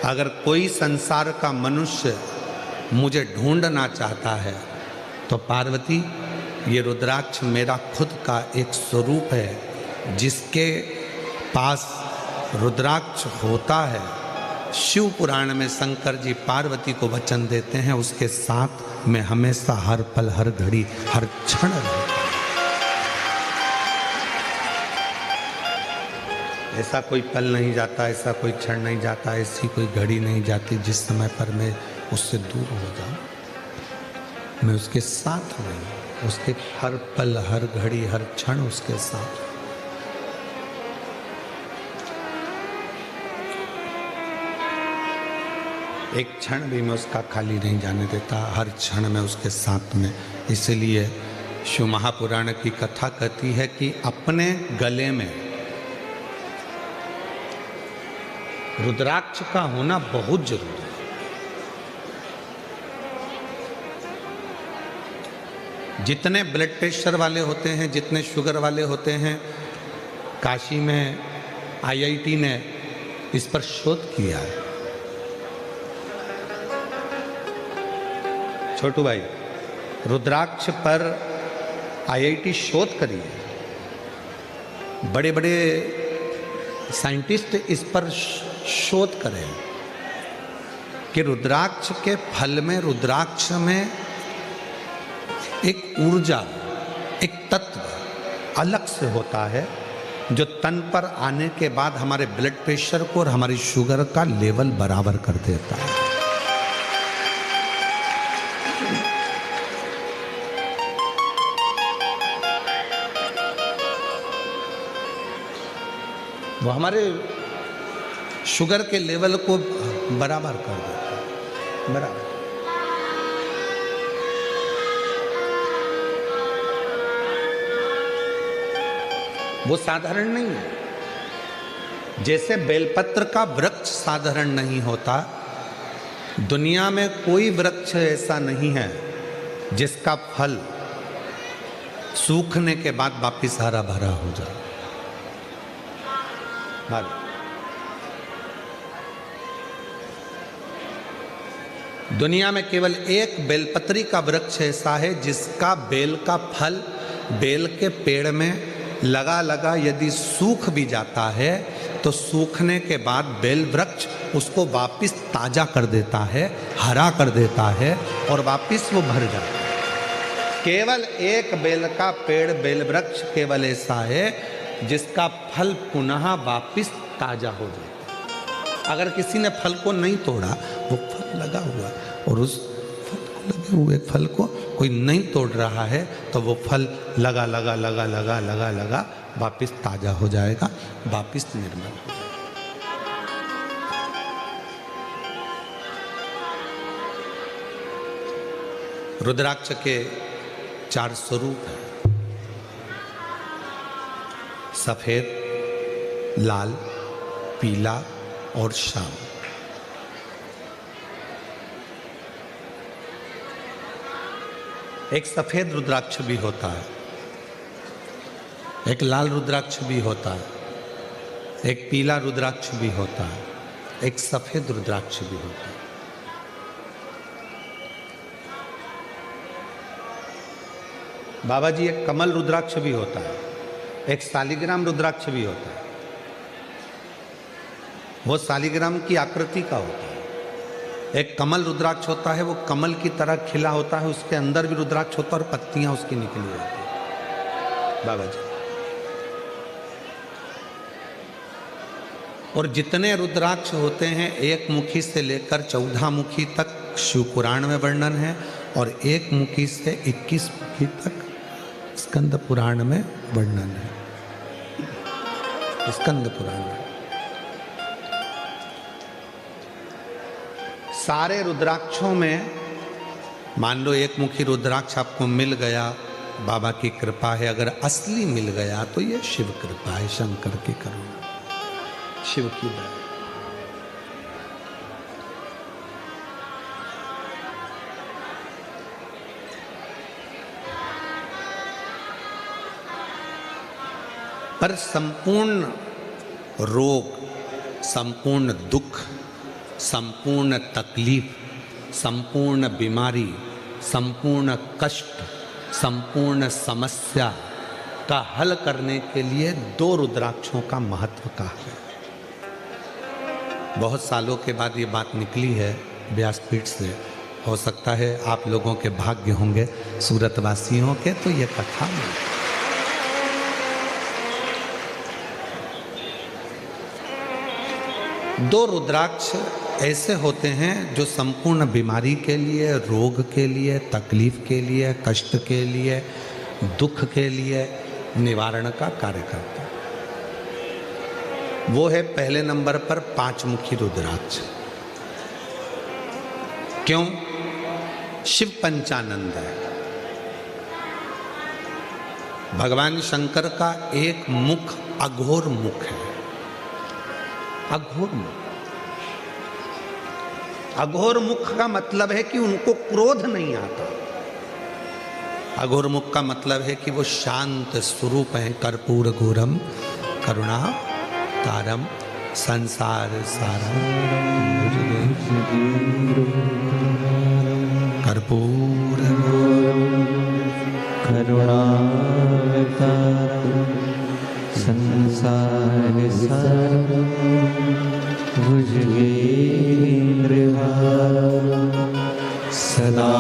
अगर कोई संसार का मनुष्य मुझे ढूंढना चाहता है तो पार्वती, ये रुद्राक्ष मेरा खुद का एक स्वरूप है। जिसके पास रुद्राक्ष होता है, शिव पुराण में शंकर जी पार्वती को वचन देते हैं, उसके साथ मैं हमेशा हर पल हर घड़ी हर क्षण रहूंगा। ऐसा कोई पल नहीं जाता, ऐसा कोई क्षण नहीं जाता, ऐसी कोई घड़ी नहीं जाती जिस समय पर मैं उससे दूर हो जाऊं। मैं उसके साथ नहीं, उसके हर पल हर घड़ी हर क्षण उसके साथ। एक क्षण भी मैं उसका खाली नहीं जाने देता, हर क्षण में उसके साथ में। इसलिए शिव महापुराण की कथा कहती है कि अपने गले में रुद्राक्ष का होना बहुत जरूरी है। जितने ब्लड प्रेशर वाले होते हैं, जितने शुगर वाले होते हैं, काशी में आईआईटी ने इस पर शोध किया है। छोटू भाई, रुद्राक्ष पर आईआईटी शोध करी है। बड़े बड़े साइंटिस्ट इस पर शोध करें कि रुद्राक्ष के फल में, रुद्राक्ष में एक ऊर्जा, एक तत्व अलग से होता है जो तन पर आने के बाद हमारे ब्लड प्रेशर को और हमारी शुगर का लेवल बराबर कर देता है। वो हमारे शुगर के लेवल को बराबर कर देता है, बराबर। वो साधारण नहीं है। जैसे बेलपत्र का वृक्ष साधारण नहीं होता, दुनिया में कोई वृक्ष ऐसा नहीं है जिसका फल सूखने के बाद वापिस हरा भरा हो जाए। दुनिया में केवल एक बेलपत्री का वृक्ष ऐसा है जिसका बेल का फल बेल के पेड़ में लगा लगा यदि सूख भी जाता है तो सूखने के बाद बेल वृक्ष उसको वापिस ताजा कर देता है, हरा कर देता है और वापिस वो भर जाता है। केवल एक बेल का पेड़, बेल वृक्ष केवल ऐसा है जिसका फल पुनः वापिस ताजा हो जाता है। अगर किसी ने फल को नहीं तोड़ा, वो फल लगा हुआ और उस फल को लगे हुए फल को कोई नहीं तोड़ रहा है तो वो फल लगा लगा लगा लगा लगा लगा वापिस ताजा हो जाएगा, वापिस निर्मल हो जाएगा। रुद्राक्ष के 4 स्वरूप हैं, सफेद, लाल, पीला और श्याम। एक सफेद रुद्राक्ष भी होता है, एक लाल रुद्राक्ष भी होता है, एक पीला रुद्राक्ष भी होता है, एक सफेद रुद्राक्ष भी होता है। बाबा जी, एक कमल रुद्राक्ष भी होता है, एक शालिग्राम रुद्राक्ष भी होता है। वो शालिग्राम की आकृति का होता है। एक कमल रुद्राक्ष होता है, वो कमल की तरह खिला होता है, उसके अंदर भी रुद्राक्ष होता है और पत्तियां उसकी निकली होती है। बाबा जी, और जितने रुद्राक्ष होते हैं, एक मुखी से लेकर 14 मुखी तक शिव पुराण में वर्णन है और एक मुखी से 21 मुखी तक स्कंद पुराण में वर्णन है। स्कंद पुराण में सारे रुद्राक्षों में, मान लो एक मुखी रुद्राक्ष आपको मिल गया, बाबा की कृपा है। अगर असली मिल गया तो ये शिव कृपा है, शंकर की करुणा, शिव की दया। पर संपूर्ण रोग, संपूर्ण दुख संपूर्ण तकलीफ, संपूर्ण बीमारी, संपूर्ण कष्ट, संपूर्ण समस्या का हल करने के लिए 2 रुद्राक्षों का महत्व का है। बहुत सालों के बाद ये बात निकली है व्यासपीठ से। हो सकता है आप लोगों के भाग्य होंगे सूरत वासियों के, तो ये कथा में 2 रुद्राक्ष ऐसे होते हैं जो संपूर्ण बीमारी के लिए, रोग के लिए, तकलीफ के लिए, कष्ट के लिए, दुख के लिए निवारण का कार्य करते हैं। वो है पहले नंबर पर 5 मुखी रुद्राक्ष। क्यों? शिव पंचानंद है। भगवान शंकर का एक मुख अघोर मुख है। अघोर मुख, अघोर मुख का मतलब है कि उनको क्रोध नहीं आता। अघोर मुख का मतलब है कि वो शांत स्वरूप है। कर्पूर घोरम करुणा तारम संसार सारम कर्पूर करुणा तारम संसार सारम भुजगेन्द्रहारम सदा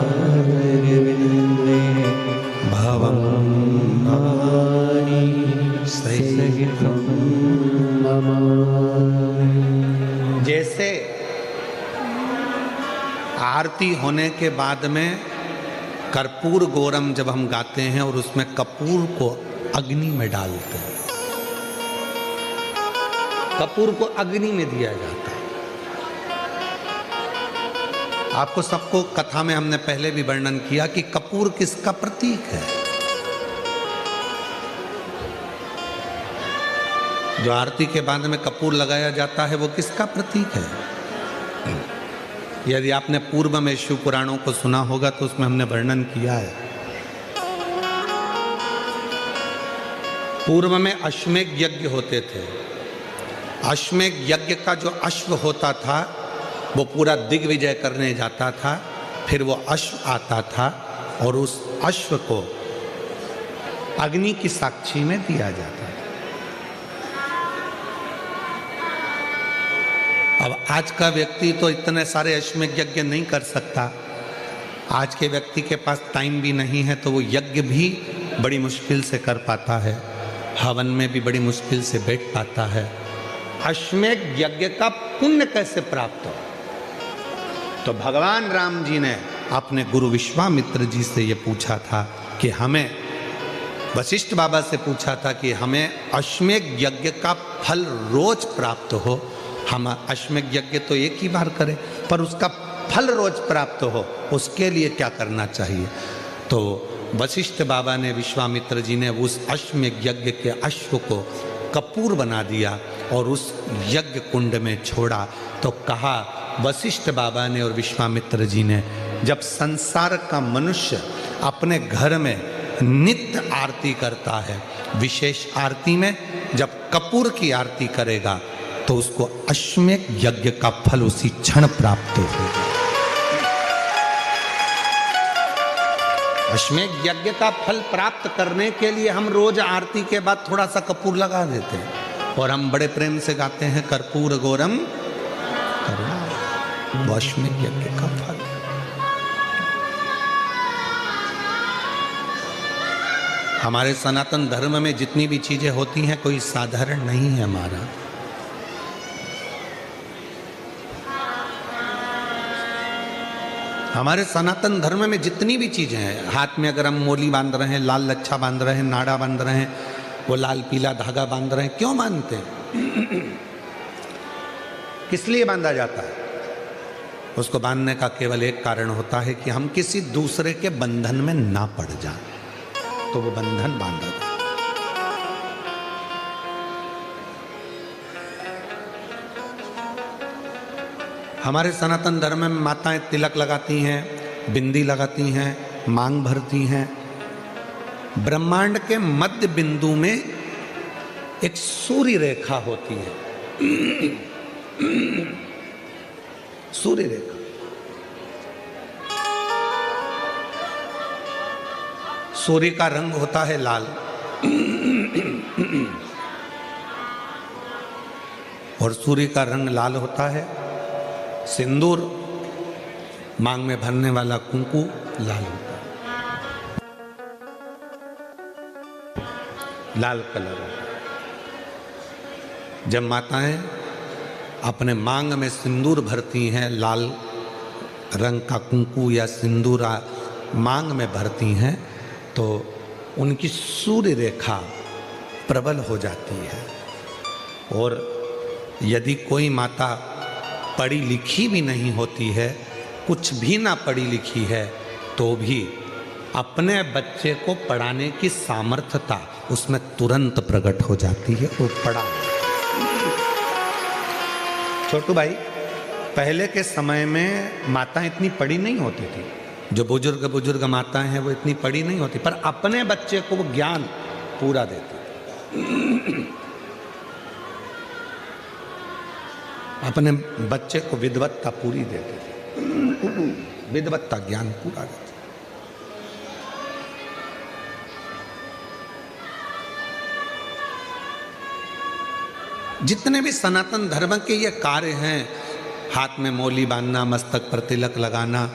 हृदयारविंदे भवं भवानी सहितं नमामि। जैसे आरती होने के बाद में कर्पूर गौरम जब हम गाते हैं और उसमें कपूर को अग्नि में डालते हैं, कपूर को अग्नि में दिया जाता है। आपको सबको कथा में हमने पहले भी वर्णन किया कि कपूर किसका प्रतीक है। जो आरती के बाद में कपूर लगाया जाता है वो किसका प्रतीक है? यदि आपने पूर्व में शिव पुराणों को सुना होगा तो उसमें हमने वर्णन किया है। पूर्व में अश्वमेध यज्ञ होते थे। अश्वमेध यज्ञ का जो अश्व होता था वो पूरा दिग्विजय करने जाता था। फिर वो अश्व आता था और उस अश्व को अग्नि की साक्षी में दिया जाता था। अब आज का व्यक्ति तो इतने सारे अश्वमेध यज्ञ नहीं कर सकता। आज के व्यक्ति के पास टाइम भी नहीं है, तो वो यज्ञ भी बड़ी मुश्किल से कर पाता है, हवन में भी बड़ी मुश्किल से बैठ पाता है। अश्वमेध यज्ञ का पुण्य कैसे प्राप्त हो? तो भगवान राम जी ने अपने गुरु विश्वामित्र जी से ये पूछा था कि हमें, वशिष्ठ बाबा से पूछा था कि हमें अश्वमेध यज्ञ का फल रोज प्राप्त हो। हम अश्वमेध यज्ञ तो एक ही बार करें, पर उसका फल रोज प्राप्त हो, उसके लिए क्या करना चाहिए? तो वशिष्ठ बाबा ने, विश्वामित्र जी ने उस अश्वमेध यज्ञ के अश्व को कपूर बना दिया और उस यज्ञ कुंड में छोड़ा। तो कहा वशिष्ठ बाबा ने और विश्वामित्र जी ने, जब संसार का मनुष्य अपने घर में नित्य आरती करता है, विशेष आरती में जब कपूर की आरती करेगा तो उसको अश्वमेध यज्ञ का फल उसी क्षण प्राप्त होगा। अश्वमेध यज्ञ का फल प्राप्त करने के लिए हम रोज आरती के बाद थोड़ा सा कपूर लगा देते हैं और हम बड़े प्रेम से गाते हैं कर्पूर गौरम करुणा। वो अश्वमेध यज्ञ का फल। हमारे सनातन धर्म में जितनी भी चीजें होती हैं कोई साधारण नहीं है। हमारा हमारे सनातन धर्म में जितनी भी चीजें हैं, हाथ में अगर हम मोली बांध रहे हैं, लाल लच्छा बांध रहे हैं, नाड़ा बांध रहे हैं, वो लाल पीला धागा बांध रहे हैं, क्यों बांधते हैं? किस लिए बांधा जाता है? उसको बांधने का केवल एक कारण होता है कि हम किसी दूसरे के बंधन में ना पड़ जाएं, तो वो बंधन बांधा था। हमारे सनातन धर्म में माताएं तिलक लगाती हैं, बिंदी लगाती हैं, मांग भरती हैं। ब्रह्मांड के मध्य बिंदु में एक सूर्य रेखा होती है, सूर्य रेखा। सूर्य का रंग होता है लाल और सूर्य का रंग लाल होता है। सिंदूर, मांग में भरने वाला कुंकु लाल होता है, लाल कलर होता है। जब माताएं अपने मांग में सिंदूर भरती हैं, लाल रंग का कुंकु या सिंदूर मांग में भरती हैं, तो उनकी सूर्य रेखा प्रबल हो जाती है। और यदि कोई माता पढ़ी लिखी भी नहीं होती है, कुछ भी ना पढ़ी लिखी है, तो भी अपने बच्चे को पढ़ाने की सामर्थ्यता उसमें तुरंत प्रकट हो जाती है। वो पढ़ा। छोटू भाई, पहले के समय में माताएं इतनी पढ़ी नहीं होती थी। जो बुजुर्ग माताएं हैं वो इतनी पढ़ी नहीं होती, पर अपने बच्चे को वो ज्ञान पूरा देती, अपने बच्चे को विद्वत्ता पूरी देती थी, विद्वत्ता ज्ञान पूरा देती। जितने भी सनातन धर्म के ये कार्य हैं, हाथ में मौली बांधना, मस्तक पर तिलक लगाना,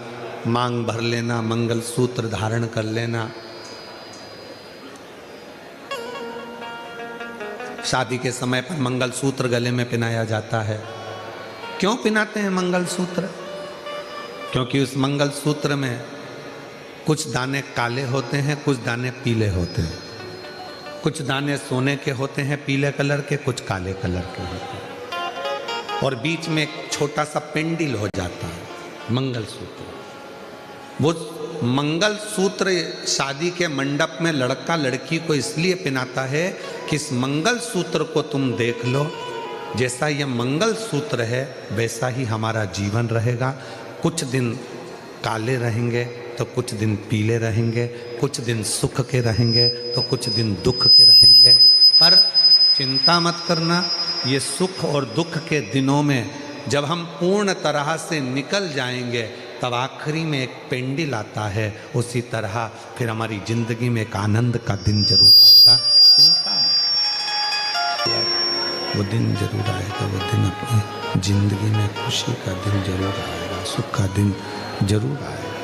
मांग भर लेना, मंगल सूत्र धारण कर लेना, शादी के समय पर मंगल सूत्र गले में पहनाया जाता है। क्यों पहनाते हैं मंगल सूत्र? क्योंकि उस मंगल सूत्र में कुछ दाने काले होते हैं, कुछ दाने पीले होते हैं। कुछ दाने सोने के होते हैं पीले कलर के, कुछ काले कलर के होते हैं, और बीच में एक छोटा सा पेंडिल हो जाता है मंगल सूत्र। वो मंगल सूत्र शादी के मंडप में लड़का लड़की को इसलिए पहनाता है कि इस मंगल सूत्र को तुम देख लो, जैसा यह मंगल सूत्र है वैसा ही हमारा जीवन रहेगा। कुछ दिन काले रहेंगे तो कुछ दिन पीले रहेंगे, कुछ दिन सुख के रहेंगे तो कुछ दिन दुख के रहेंगे। पर चिंता मत करना, ये सुख और दुख के दिनों में जब हम पूर्ण तरह से निकल जाएंगे, तब आखिरी में एक पेंडिल आता है। उसी तरह फिर हमारी जिंदगी में एक आनंद का दिन जरूर आएगा। चिंता मत, वो दिन जरूर आएगा। वो दिन अपनी जिंदगी में खुशी का दिन जरूर आएगा, सुख का दिन जरूर आएगा।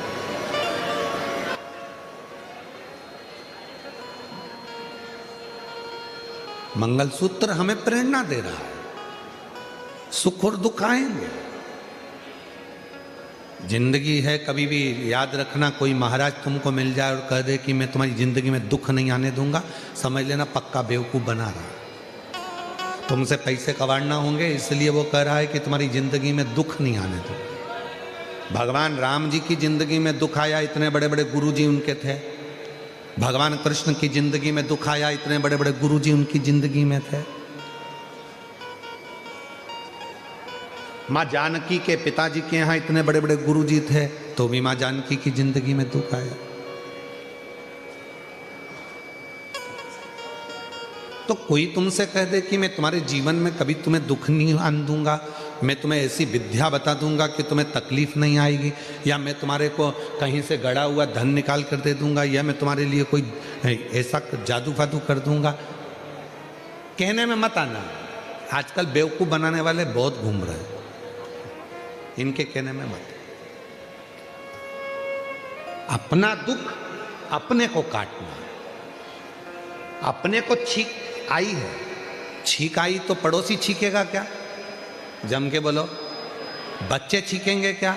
मंगलसूत्र हमें प्रेरणा दे रहा है। सुख और दुख आएंगे, जिंदगी है। कभी भी याद रखना, कोई महाराज तुमको मिल जाए और कह दे कि मैं तुम्हारी जिंदगी में दुख नहीं आने दूंगा, समझ लेना पक्का बेवकूफ बना रहा। तुमसे पैसे कमाना होंगे इसलिए वो कह रहा है कि तुम्हारी जिंदगी में दुख नहीं आने दो। भगवान राम जी की जिंदगी में दुख आया, इतने बड़े बड़े गुरु जी उनके थे। भगवान कृष्ण की जिंदगी में दुख आया, इतने बड़े बड़े गुरु जी उनकी जिंदगी में थे। माँ जानकी के पिताजी के यहाँ इतने बड़े बड़े गुरुजी थे, तो भी माँ जानकी की जिंदगी में दुख आया। तो कोई तुमसे कह दे कि मैं तुम्हारे जीवन में कभी तुम्हें दुख नहीं आने दूंगा, मैं तुम्हें ऐसी विद्या बता दूंगा कि तुम्हें तकलीफ नहीं आएगी, या मैं तुम्हारे को कहीं से गड़ा हुआ धन निकाल कर दे दूंगा, या मैं तुम्हारे लिए कोई ऐसा जादू फादू कर दूंगा, कहने में मत आना। आजकल बेवकूफ़ बनाने वाले बहुत घूम रहे हैं, इनके कहने में मत। अपना दुख अपने को काटना। अपने को छींक आई है, छींक आई तो पड़ोसी छींकेगा क्या? जम के बोलो, बच्चे छींकेंगे क्या?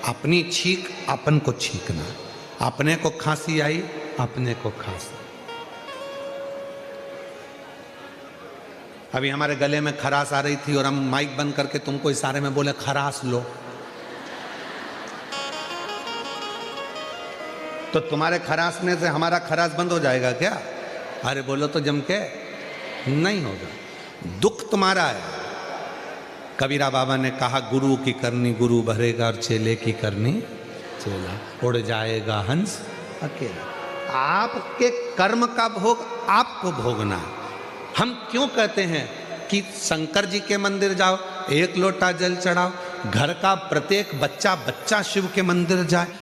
अपनी छींक अपन को छींकना। अपने को खांसी आई, अपने को खांसी। अभी हमारे गले में खराश आ रही थी और हम माइक बंद करके तुमको इशारे में बोले खराश लो, तो तुम्हारे खराशने से हमारा खराश बंद हो जाएगा क्या? अरे बोलो तो जम के, नहीं होगा। दुख तुम्हारा है। कबीरा बाबा ने कहा, गुरु की करनी गुरु भरेगा और चेले की करनी चेला। उड़ जाएगा हंस अकेला। आपके कर्म का भोग आपको भोगना है। हम क्यों कहते हैं कि शंकर जी के मंदिर जाओ, 1 लोटा जल चढ़ाओ, घर का प्रत्येक बच्चा शिव के मंदिर जाए?